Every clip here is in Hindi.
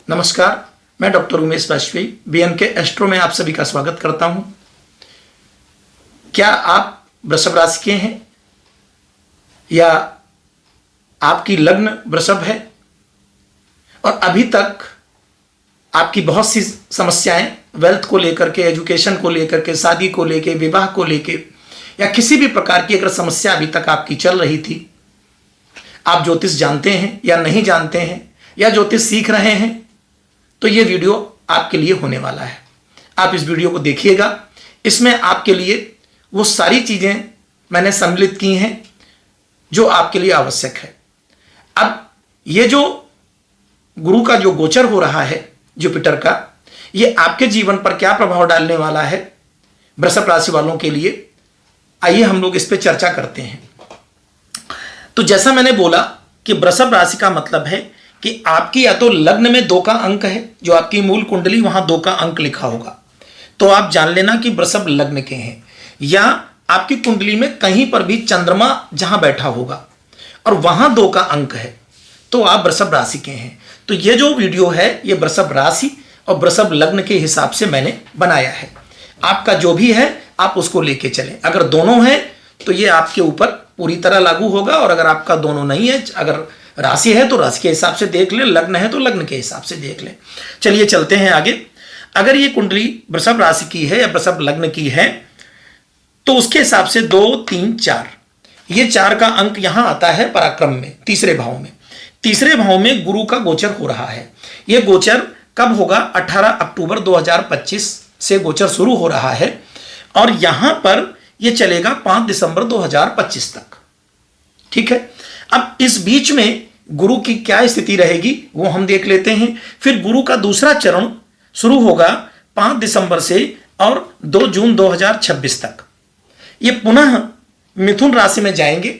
नमस्कार, मैं doctor Umesh Vajpayee BNK astro में आप सभी का स्वागत करता हूं। क्या आप वृषभ राशि के हैं या आपकी लग्न वृषभ है और अभी तक आपकी बहुत सी समस्याएं वेल्थ को लेकर के, एजुकेशन को लेकर के, शादी को लेकर, विवाह को लेकर या किसी भी प्रकार की अगर समस्या अभी तक आपकी चल रही थी, आप ज्योतिष जानते हैं या नहीं जानते हैं या ज्योतिष सीख रहे हैं, तो ये वीडियो आपके लिए होने वाला है। आप इस वीडियो को देखिएगा। इसमें आपके लिए वो सारी चीज़ें मैंने सम्मिलित की हैं जो आपके लिए आवश्यक है। अब ये जो गुरु का जो गोचर हो रहा है जुपिटर का, ये आपके जीवन पर क्या प्रभाव डालने वाला है वृषभ राशि वालों के लिए, आइए हम लोग इस पर चर्चा करते हैं। तो जैसा मैंने बोला कि वृषभ राशि का मतलब है कि आपकी या तो लग्न में 2 का अंक है, जो आपकी मूल कुंडली वहां 2 का अंक लिखा होगा, तो आप जान लेना कि वृषभ लग्न के हैं। या आपकी कुंडली में कहीं पर भी चंद्रमा जहां बैठा होगा और वहां 2 का अंक है, तो आप वृषभ राशि के हैं। तो ये जो वीडियो है ये वृषभ राशि और वृषभ लग्न के हिसाब से मैंने बनाया है। आपका जो भी है आप उसको लेके चलें। अगर दोनों है तो ये आपके ऊपर पूरी तरह लागू होगा, और अगर आपका दोनों नहीं है, अगर राशि है तो राशि के हिसाब से देख ले, लग्न है तो लग्न के हिसाब से देख ले। चलिए चलते हैं आगे। अगर ये कुंडली वृषभ राशि की है या वृषभ लग्न की है तो उसके हिसाब से 2, 3, 4, ये 4 का अंक यहां आता है पराक्रम में, तीसरे भाव में। तीसरे भाव में गुरु का गोचर हो रहा है। यह गोचर कब होगा? 18 अक्टूबर 2025 से गोचर शुरू हो रहा है और यहां पर यह चलेगा 5 दिसंबर 2025 तक। ठीक है। अब इस बीच में गुरु की क्या स्थिति रहेगी वो हम देख लेते हैं। फिर गुरु का दूसरा चरण शुरू होगा 5 दिसंबर से और 2 जून 2026 तक। ये पुनः मिथुन राशि में जाएंगे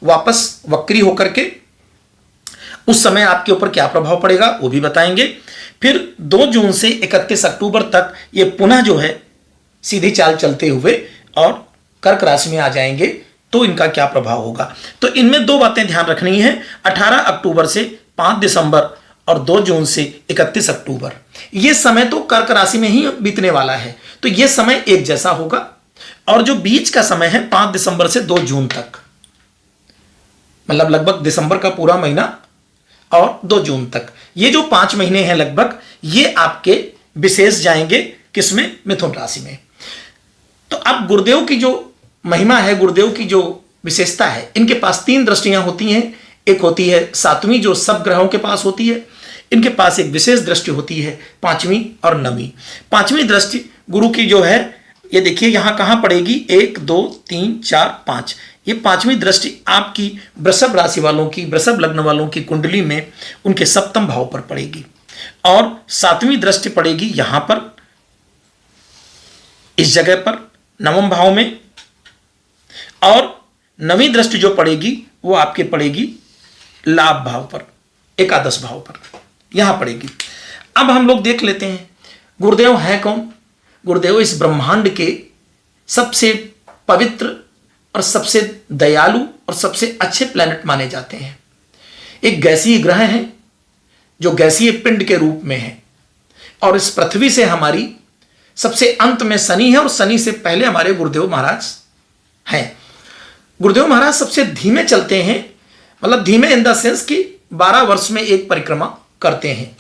वापस वक्री होकर के। उस समय आपके ऊपर क्या प्रभाव पड़ेगा वो भी बताएंगे। फिर 2 जून से 31 अक्टूबर तक ये पुनः जो है सीधी चाल चलते हुए और कर्क राशि में आ जाएंगे, तो इनका क्या प्रभाव होगा। तो इनमें 2 बातें ध्यान रखनी है। 18 अक्टूबर से 5 दिसंबर और 2 जून से 31 अक्टूबर, ये समय तो कर्क राशि में ही बीतने वाला है, तो ये समय एक जैसा होगा। और जो बीच का समय है 5 दिसंबर से 2 जून तक, मतलब लगभग दिसंबर का पूरा महीना और 2 जून तक, ये जो 5 महीने हैं लगभग, ये आपके विशेष जाएंगे किसमें? मिथुन राशि में। तो अब गुरुदेव की जो महिमा है, गुरुदेव की जो विशेषता है, इनके पास 3 दृष्टियां होती हैं। एक होती है 7वीं जो सब ग्रहों के पास होती है, इनके पास एक विशेष दृष्टि होती है 5वीं और 9वीं। 5वीं दृष्टि गुरु की जो है, ये देखिए यहां कहां पड़ेगी? 1, 2, 3, 4, 5। ये 5वीं दृष्टि आपकी वृषभ राशि वालों की, वृषभ लग्न वालों की कुंडली में उनके 7वें भाव पर पड़ेगी। और 7वीं दृष्टि पड़ेगी यहां पर, इस जगह पर 9वें भाव में। और 9वीं दृष्टि जो पड़ेगी वो आपके पड़ेगी लाभ भाव पर, एकादश भाव पर, यहां पड़ेगी। अब हम लोग देख लेते हैं गुरुदेव हैं कौन। गुरुदेव इस ब्रह्मांड के सबसे पवित्र और सबसे दयालु और सबसे अच्छे प्लैनेट माने जाते हैं। एक गैसीय ग्रह है जो गैसीय पिंड के रूप में है, और इस पृथ्वी से हमारी सबसे अंत में शनि है और शनि से पहले हमारे गुरुदेव महाराज हैं। गुरुदेव महाराज सबसे धीमे चलते हैं, मतलब धीमे इन द सेंस कि 12 वर्ष में एक परिक्रमा करते हैं।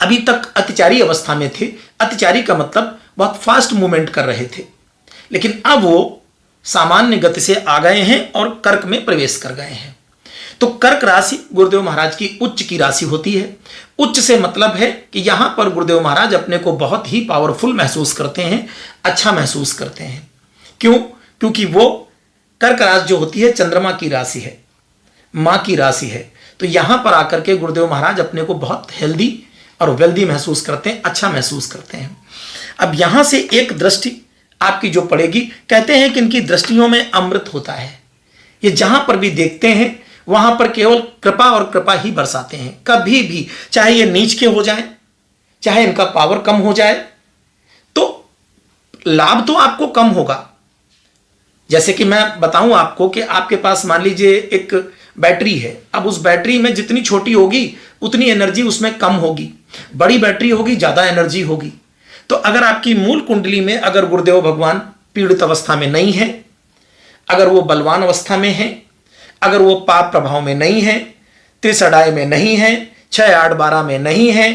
अभी तक अतिचारी अवस्था में थे। अतिचारी का मतलब बहुत फास्ट मूवमेंट कर रहे थे, लेकिन अब वो सामान्य गति से आ गए हैं और कर्क में प्रवेश कर गए हैं। तो कर्क राशि गुरुदेव महाराज की उच्च की राशि होती है। उच्च से मतलब है कि यहां पर गुरुदेव महाराज अपने को बहुत ही पावरफुल महसूस करते हैं, अच्छा महसूस करते हैं। क्यों? क्योंकि वो कर्क राशि जो होती है चंद्रमा की राशि है, मां की राशि है। तो यहां पर आकर के गुरुदेव महाराज अपने को बहुत हेल्दी और वेल्दी महसूस करते हैं, अच्छा महसूस करते हैं। अब यहां से एक दृष्टि आपकी जो पड़ेगी, कहते हैं कि इनकी दृष्टियों में अमृत होता है। ये जहां पर भी देखते हैं वहां पर केवल कृपा और कृपा ही बरसाते हैं। कभी भी, चाहे ये नीच के हो जाए, चाहे इनका पावर कम हो जाए, तो लाभ तो आपको कम होगा। जैसे कि मैं बताऊं आपको कि आपके पास मान लीजिए एक बैटरी है। अब उस बैटरी में जितनी छोटी होगी उतनी एनर्जी उसमें कम होगी, बड़ी बैटरी होगी ज़्यादा एनर्जी होगी। तो अगर आपकी मूल कुंडली में अगर गुरुदेव भगवान पीड़ित अवस्था में नहीं है, अगर वो बलवान अवस्था में है, अगर वो पाप प्रभाव में नहीं है, त्रिसडाय में नहीं है, 6, 8, 12 में नहीं है,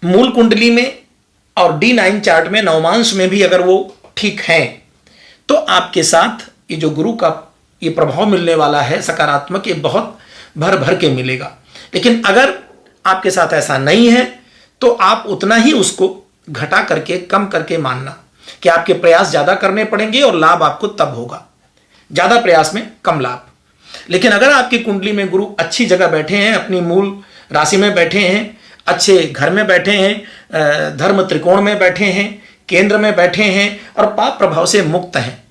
मूल कुंडली में और D9 चार्ट में नवमांश में भी अगर वो ठीक है, तो आपके साथ ये जो गुरु का ये प्रभाव मिलने वाला है सकारात्मक, ये बहुत भर भर के मिलेगा। लेकिन अगर आपके साथ ऐसा नहीं है तो आप उतना ही उसको घटा करके कम करके मानना कि आपके प्रयास ज़्यादा करने पड़ेंगे और लाभ आपको तब होगा, ज़्यादा प्रयास में कम लाभ। लेकिन अगर आपकी कुंडली में गुरु अच्छी जगह बैठे हैं, अपनी मूल राशि में बैठे हैं, अच्छे घर में बैठे हैं, धर्म त्रिकोण में बैठे हैं, केंद्र में बैठे हैं और पाप प्रभाव से मुक्त हैं,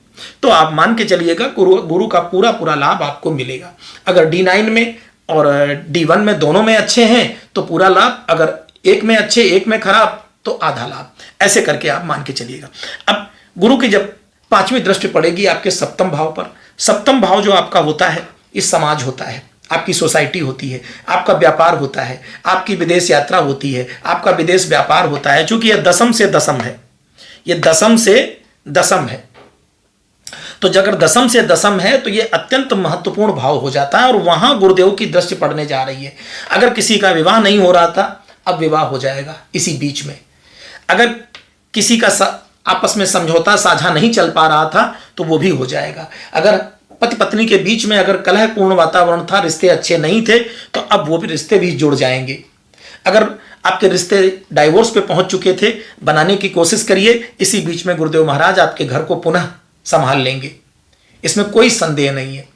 तो आप मान के चलिएगा गुरु का पूरा पूरा लाभ आपको मिलेगा। अगर D9 में और D1 में दोनों में अच्छे हैं तो पूरा लाभ, अगर एक में अच्छे एक में खराब तो आधा लाभ, ऐसे करके आप मान के चलिएगा। अब गुरु की जब 5वीं दृष्टि पड़ेगी आपके सप्तम भाव पर, सप्तम भाव जो आपका होता है इस समाज होता है, आपकी सोसाइटी होती है, आपका व्यापार होता है, आपकी विदेश यात्रा होती है, आपका विदेश व्यापार होता है। चूंकि यह दशम से दशम है, यह दशम से दशम है, तो अगर दशम से दशम है तो यह अत्यंत महत्वपूर्ण भाव हो जाता है और वहां गुरुदेव की दृष्टि पड़ने जा रही है। अगर किसी का विवाह नहीं हो रहा था अब विवाह हो जाएगा इसी बीच में, अगर किसी का आपस में समझौता साझा नहीं चल पा रहा था तो वो भी हो जाएगा, अगर पति पत्नी के बीच में अगर कलहपूर्ण वातावरण था, रिश्ते अच्छे नहीं थे, तो अब वो भी रिश्ते भी जुड़ जाएंगे। अगर आपके रिश्ते डाइवोर्स पे पहुंच चुके थे, बनाने की कोशिश करिए, इसी बीच में गुरुदेव महाराज आपके घर को पुनः संभाल लेंगे, इसमें कोई संदेह नहीं है।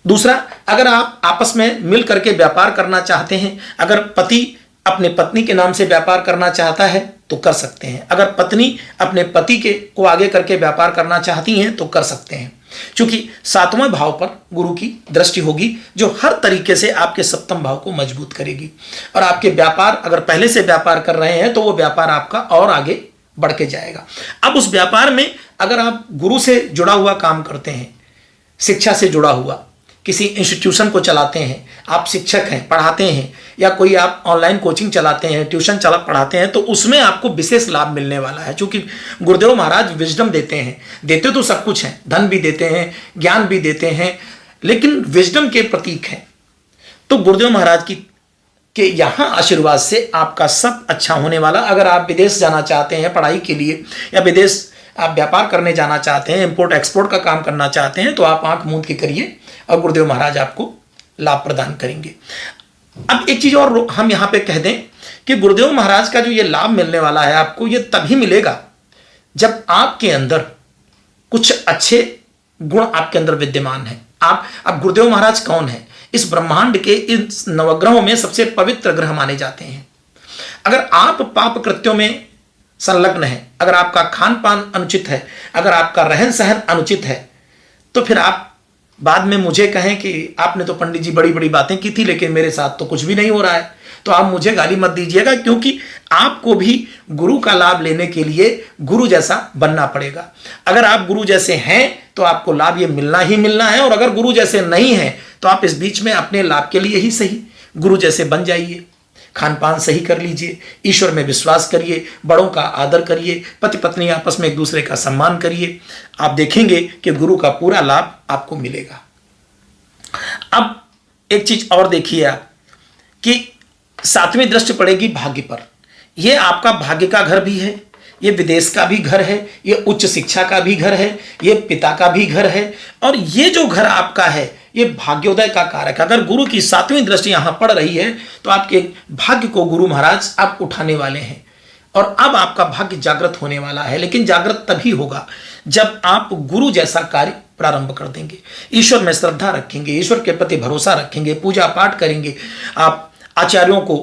दूसरा, अगर आप आपस में मिल करके व्यापार करना चाहते हैं, अगर पति अपने पत्नी के नाम से व्यापार करना चाहता है तो कर सकते हैं, अगर पत्नी अपने पति के को आगे करके व्यापार करना चाहती हैं तो कर सकते हैं, क्योंकि 7वें भाव पर गुरु की दृष्टि होगी जो हर तरीके से आपके सप्तम भाव को मजबूत करेगी और आपके व्यापार, अगर पहले से व्यापार कर रहे हैं तो वो व्यापार आपका और आगे बढ़ के जाएगा। अब उस व्यापार में अगर आप गुरु से जुड़ा हुआ काम करते हैं, शिक्षा से जुड़ा हुआ किसी इंस्टीट्यूशन को चलाते हैं, आप शिक्षक हैं, पढ़ाते हैं, या कोई आप ऑनलाइन कोचिंग चलाते हैं, ट्यूशन पढ़ाते हैं, तो उसमें आपको विशेष लाभ मिलने वाला है। क्योंकि गुरुदेव महाराज विजडम देते हैं, देते तो सब कुछ हैं, धन भी देते हैं, ज्ञान भी देते हैं, लेकिन विजडम के प्रतीक हैं। तो गुरुदेव महाराज की के यहाँ आशीर्वाद से आपका सब अच्छा होने वाला। अगर आप विदेश जाना चाहते हैं पढ़ाई के लिए, या विदेश आप व्यापार करने जाना चाहते हैं, इंपोर्ट एक्सपोर्ट का काम करना चाहते हैं, तो आप आंख मूंद के करिए और गुरुदेव महाराज आपको लाभ प्रदान करेंगे। अब एक चीज और हम यहाँ पे कह दें कि गुरुदेव महाराज का जो ये लाभ मिलने वाला है आपको, ये तभी मिलेगा जब आपके अंदर कुछ अच्छे गुण आपके अंदर विद्यमान है। आप अब गुरुदेव महाराज कौन है? इस ब्रह्मांड के इस नवग्रहों में सबसे पवित्र ग्रह माने जाते हैं। अगर आप पाप कृत्यों में संलग्न है, अगर आपका खान पान अनुचित है, अगर आपका रहन सहन अनुचित है, तो फिर आप बाद में मुझे कहें कि आपने तो पंडित जी बड़ी बड़ी बातें की थी लेकिन मेरे साथ तो कुछ भी नहीं हो रहा है, तो आप मुझे गाली मत दीजिएगा, क्योंकि आपको भी गुरु का लाभ लेने के लिए गुरु जैसा बनना पड़ेगा। अगर आप गुरु जैसे हैं तो आपको लाभ ये मिलना ही मिलना है, और अगर गुरु जैसे नहीं है तो आप इस बीच में अपने लाभ के लिए ही सही गुरु जैसे बन जाइए, खान पान सही कर लीजिए, ईश्वर में विश्वास करिए, बड़ों का आदर करिए, पति पत्नी आपस में एक दूसरे का सम्मान करिए, आप देखेंगे कि गुरु का पूरा लाभ आपको मिलेगा। अब एक चीज और देखिए आप कि 7वीं दृष्टि पड़ेगी भाग्य पर। यह आपका भाग्य का घर भी है, ये विदेश का भी घर है, ये उच्च शिक्षा का भी घर है, ये पिता का भी घर है, और ये जो घर आपका है ये भाग्योदय का कारक है। अगर गुरु की 7वीं दृष्टि यहां पड़ रही है तो आपके भाग्य को गुरु महाराज आप उठाने वाले हैं, और अब आपका भाग्य जागृत होने वाला है। लेकिन जागृत तभी होगा जब आप गुरु जैसा कार्य प्रारंभ कर देंगे, ईश्वर में श्रद्धा रखेंगे, ईश्वर के प्रति भरोसा रखेंगे, पूजा पाठ करेंगे, आप आचार्यों को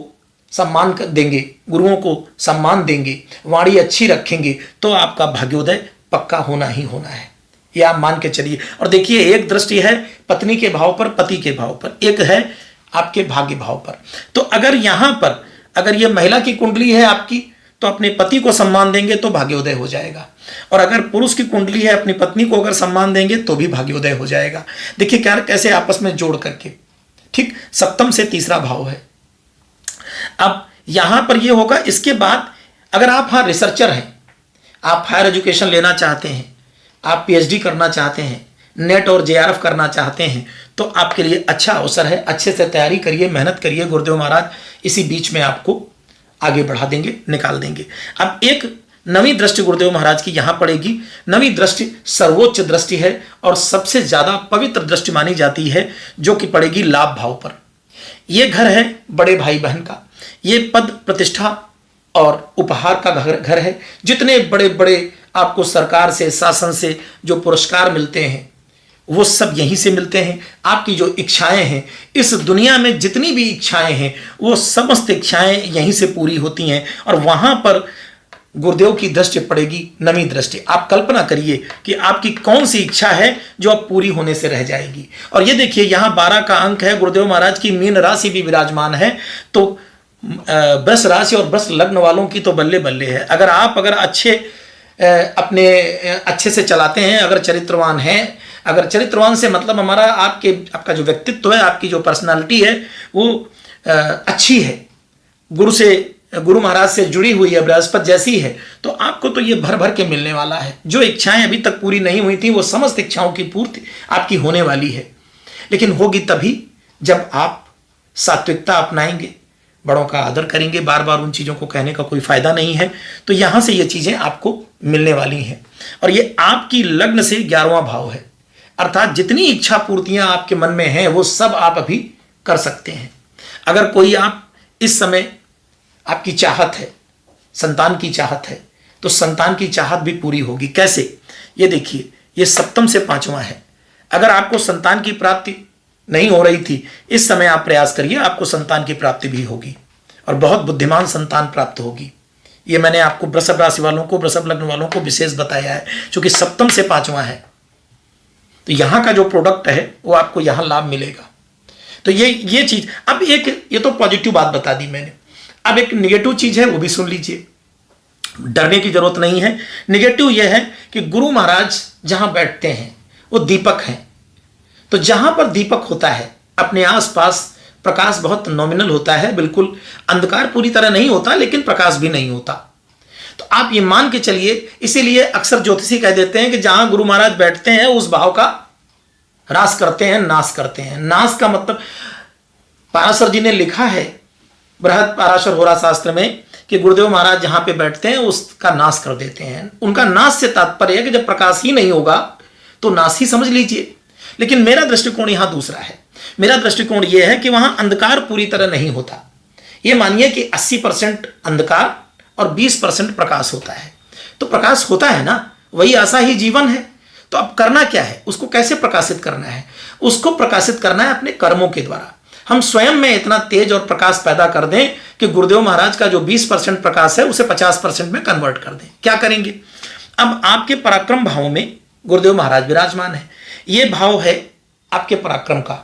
सम्मान देंगे, गुरुओं को सम्मान देंगे, वाणी अच्छी रखेंगे, तो आपका भाग्योदय पक्का होना ही होना है, ये आप मान के चलिए। और देखिए, एक दृष्टि है पत्नी के भाव पर, पति के भाव पर, एक है आपके भाग्य भाव पर। तो अगर यहां पर अगर ये महिला की कुंडली है आपकी, तो अपने पति को सम्मान देंगे तो भाग्योदय हो जाएगा। और अगर पुरुष की कुंडली है, अपनी पत्नी को अगर सम्मान देंगे तो भी भाग्योदय हो जाएगा। देखिए क्या कैसे आपस में जोड़ करके, ठीक, सप्तम से तीसरा भाव है। अब यहां पर यह होगा। इसके बाद अगर आप हाँ रिसर्चर हैं, आप हायर एजुकेशन लेना चाहते हैं, आप पीएचडी करना चाहते हैं, नेट और जेआरएफ करना चाहते हैं, तो आपके लिए अच्छा अवसर है। अच्छे से तैयारी करिए, मेहनत करिए, गुरुदेव महाराज इसी बीच में आपको आगे बढ़ा देंगे, निकाल देंगे। अब एक नवी दृष्टि गुरुदेव महाराज की यहां पड़ेगी। नवी दृष्टि सर्वोच्च दृष्टि है और सबसे ज्यादा पवित्र दृष्टि मानी जाती है, जो कि पड़ेगी लाभ भाव पर। यह घर है बड़े भाई बहन का, यह पद प्रतिष्ठा और उपहार का घर है। जितने बड़े बड़े आपको सरकार से, शासन से जो पुरस्कार मिलते हैं वो सब यहीं से मिलते हैं। आपकी जो इच्छाएं हैं, इस दुनिया में जितनी भी इच्छाएं हैं, वो समस्त इच्छाएं यहीं से पूरी होती हैं। और वहां पर गुरुदेव की दृष्टि पड़ेगी, नवी दृष्टि। आप कल्पना करिए कि आपकी कौन सी इच्छा है जो अब पूरी होने से रह जाएगी। और ये देखिए यहाँ 12 का अंक है, गुरुदेव महाराज की मीन राशि भी विराजमान है। तो वृष राशि और वृष लग्न वालों की तो बल्ले बल्ले है। अगर अच्छे अपने अच्छे से चलाते हैं, अगर चरित्रवान हैं, अगर चरित्रवान से मतलब हमारा आपका जो व्यक्तित्व है, आपकी जो पर्सनालिटी है वो अच्छी है, गुरु महाराज से जुड़ी हुई है, बृहस्पति जैसी है, तो आपको तो ये भर भर के मिलने वाला है। जो इच्छाएं अभी तक पूरी नहीं हुई थी वो समस्त इच्छाओं की पूर्ति आपकी होने वाली है। लेकिन होगी तभी जब आप सात्विकता अपनाएंगे, बड़ों का आदर करेंगे। बार बार उन चीज़ों को कहने का कोई फायदा नहीं है। तो यहां से ये चीज़ें आपको मिलने वाली हैं। और ये आपकी लग्न से 11वां भाव है, अर्थात जितनी इच्छा पूर्तियां आपके मन में हैं वो सब आप अभी कर सकते हैं। अगर कोई आप इस समय आपकी चाहत है, संतान की चाहत है, तो संतान की चाहत भी पूरी होगी। कैसे? ये देखिए, ये सप्तम से 5वां है। अगर आपको संतान की प्राप्ति नहीं हो रही थी, इस समय आप प्रयास करिए, आपको संतान की प्राप्ति भी होगी और बहुत बुद्धिमान संतान प्राप्त होगी। ये मैंने आपको वृषभ राशि वालों को, वृषभ लग्न वालों को विशेष बताया है, क्योंकि सप्तम से 5वां है। तो यहां का जो प्रोडक्ट है वो आपको यहां लाभ मिलेगा। तो ये चीज, अब ये तो पॉजिटिव बात बता दी मैंने। अब एक निगेटिव चीज है, वो भी सुन लीजिए, डरने की जरूरत नहीं है। निगेटिव यह है कि गुरु महाराज जहां बैठते हैं वो दीपक हैं। तो जहां पर दीपक होता है, अपने आसपास प्रकाश बहुत नॉमिनल होता है, बिल्कुल अंधकार पूरी तरह नहीं होता, लेकिन प्रकाश भी नहीं होता। तो आप ये मान के चलिए, इसीलिए अक्सर ज्योतिषी कह देते हैं कि जहां गुरु महाराज बैठते हैं उस भाव का ह्रास करते हैं, नाश करते हैं। नाश का मतलब पाराशर जी ने लिखा है बृहद पाराशर होरा शास्त्र में कि गुरुदेव महाराज जहां पे बैठते हैं उसका नाश कर देते हैं। उनका नाश से तात्पर्य है कि जब प्रकाश ही नहीं होगा तो नाश ही समझ लीजिए। लेकिन मेरा दृष्टिकोण यहां दूसरा है। मेरा दृष्टिकोण यह है कि वहां अंधकार पूरी तरह नहीं होता। यह मानिए कि 80% अंधकार और 20% प्रकाश होता है। तो प्रकाश होता है ना, वही आशा ही जीवन है। तो अब करना क्या है, उसको कैसे प्रकाशित करना है? उसको प्रकाशित करना है अपने कर्मों के द्वारा। हम स्वयं में इतना तेज और प्रकाश पैदा कर दें कि गुरुदेव महाराज का जो 20% प्रकाश है उसे 50% में कन्वर्ट कर दें। क्या करेंगे? अब आपके पराक्रम भाव में गुरुदेव महाराज विराजमान है। यह भाव है आपके पराक्रम का।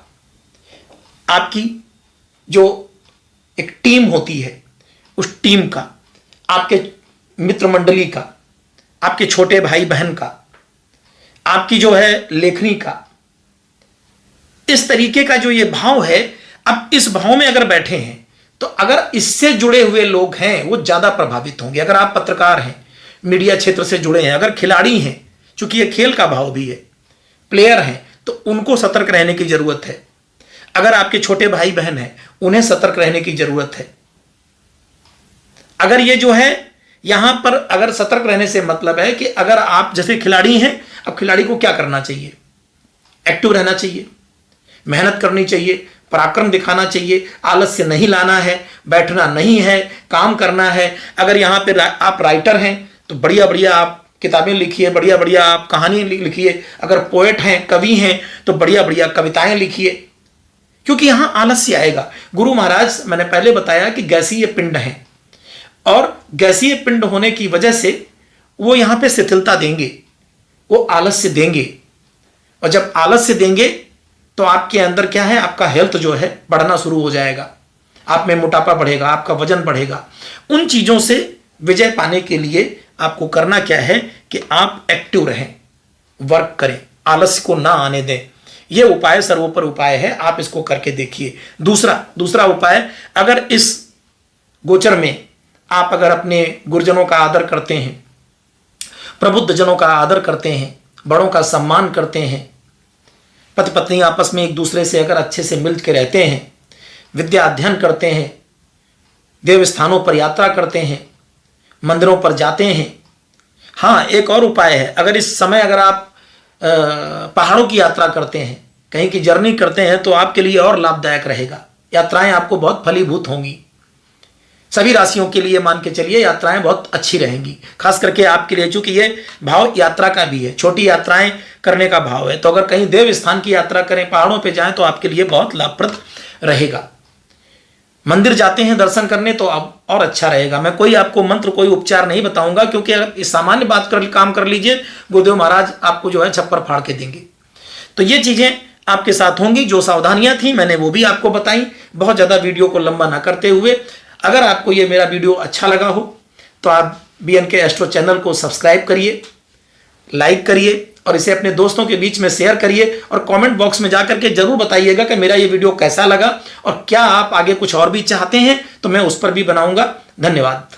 आपकी जो एक टीम होती है, उस टीम का, आपके मित्र मंडली का, आपके छोटे भाई बहन का, आपकी जो है लेखनी का, इस तरीके का जो ये भाव है, अब इस भाव में अगर बैठे हैं तो अगर इससे जुड़े हुए लोग हैं वो ज्यादा प्रभावित होंगे। अगर आप पत्रकार हैं, मीडिया क्षेत्र से जुड़े हैं, अगर खिलाड़ी हैं, चूंकि ये खेल का भाव भी है, प्लेयर हैं, तो उनको सतर्क रहने की जरूरत है। अगर आपके छोटे भाई बहन हैं, उन्हें सतर्क रहने की जरूरत है। अगर ये जो है यहां पर, अगर सतर्क रहने से मतलब है कि अगर आप जैसे खिलाड़ी हैं, अब खिलाड़ी को क्या करना चाहिए? एक्टिव रहना चाहिए, मेहनत करनी चाहिए, पराक्रम दिखाना चाहिए, आलस्य नहीं लाना है, बैठना नहीं है, काम करना है। अगर यहां पे आप राइटर हैं तो बढ़िया बढ़िया आप किताबें लिखिए, बढ़िया बढ़िया आप कहानी लिखिए। अगर पोएट हैं, कवि हैं, तो बढ़िया बढ़िया कविताएं लिखिए, क्योंकि यहां आलस्य आएगा। गुरु महाराज, मैंने पहले बताया कि गैसीय पिंड हैं, और गैसीय पिंड होने की वजह से वो यहां पे शिथिलता देंगे, वो आलस्य देंगे। और जब आलस्य देंगे तो आपके अंदर क्या है, आपका हेल्थ जो है बढ़ना शुरू हो जाएगा, आप में मोटापा बढ़ेगा, आपका वजन बढ़ेगा। उन चीजों से विजय पाने के लिए आपको करना क्या है कि आप एक्टिव रहें, वर्क करें, आलस्य को ना आने दें। यह उपाय सर्वोपरि उपाय है, आप इसको करके देखिए। दूसरा उपाय, अगर इस गोचर में आप अगर अपने गुरुजनों का आदर करते हैं, प्रबुद्ध जनों का आदर करते हैं, बड़ों का सम्मान करते हैं, पति पत्नी आपस में एक दूसरे से अगर अच्छे से मिल के रहते हैं, विद्या अध्ययन करते हैं, देव स्थानों पर यात्रा करते हैं, मंदिरों पर जाते हैं। हाँ, एक और उपाय है, अगर इस समय अगर आप पहाड़ों की यात्रा करते हैं, कहीं की जर्नी करते हैं, तो आपके लिए और लाभदायक रहेगा। यात्राएं आपको बहुत फलीभूत होंगी। सभी राशियों के लिए मान के चलिए यात्राएं बहुत अच्छी रहेंगी, खास करके आपके लिए, चूंकि ये भाव यात्रा का भी है, छोटी यात्राएं करने का भाव है। तो अगर कहीं देव स्थान की यात्रा करें, पहाड़ों पे जाएं, तो आपके लिए बहुत लाभप्रद रहेगा। मंदिर जाते हैं दर्शन करने, तो अब और अच्छा रहेगा। मैं कोई आपको मंत्र, कोई उपचार नहीं बताऊंगा, क्योंकि अगर इस सामान्य बात कर काम कर लीजिए, गुरुदेव महाराज आपको जो है छप्पर फाड़ के देंगे। तो ये चीजें आपके साथ होंगी। जो सावधानियां थी मैंने वो भी आपको बताई। बहुत ज्यादा वीडियो को लंबा ना करते हुए, अगर आपको ये मेरा वीडियो अच्छा लगा हो तो आप BNK एस्ट्रो चैनल को सब्सक्राइब करिए, लाइक करिए और इसे अपने दोस्तों के बीच में शेयर करिए, और कमेंट बॉक्स में जाकर के जरूर बताइएगा कि मेरा ये वीडियो कैसा लगा, और क्या आप आगे कुछ और भी चाहते हैं तो मैं उस पर भी बनाऊंगा। धन्यवाद।